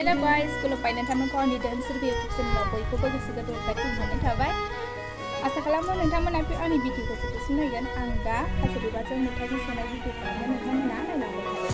Hello guys, खुलुमबाय नोंथांमोनखौ आंनि dance review चेनेलाव बयखौबो गोसो गोरबोनिफ्राय खुलुमनाय थाबाय। आसा खालामो नोंथांमोना आंनि भिडिअखौ जोबजासिम नायगोन। आं दा थास' बिबारजों मैथाजों संनाय भिडिअखौनो नोंथांमोना नायलांबाय थागोन।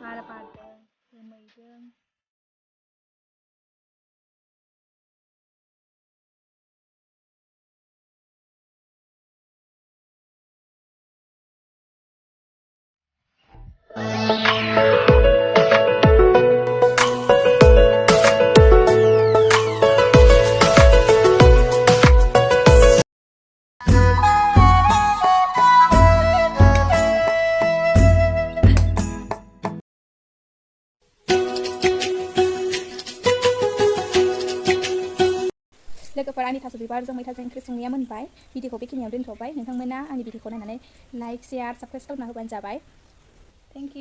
Ada pada lwgwpwr आंनि थास' बिबारजों मैथाजों ओंख्रि संनाया मोनबाय। भिडिअखौ बेखिनियाव दोनथ'बाय। नोंथांमोना आंनि भिडिअखौ नायनानै लाइक, शेयार, साबस्क्राइब खालामना होबानो जाबाय। Thank you.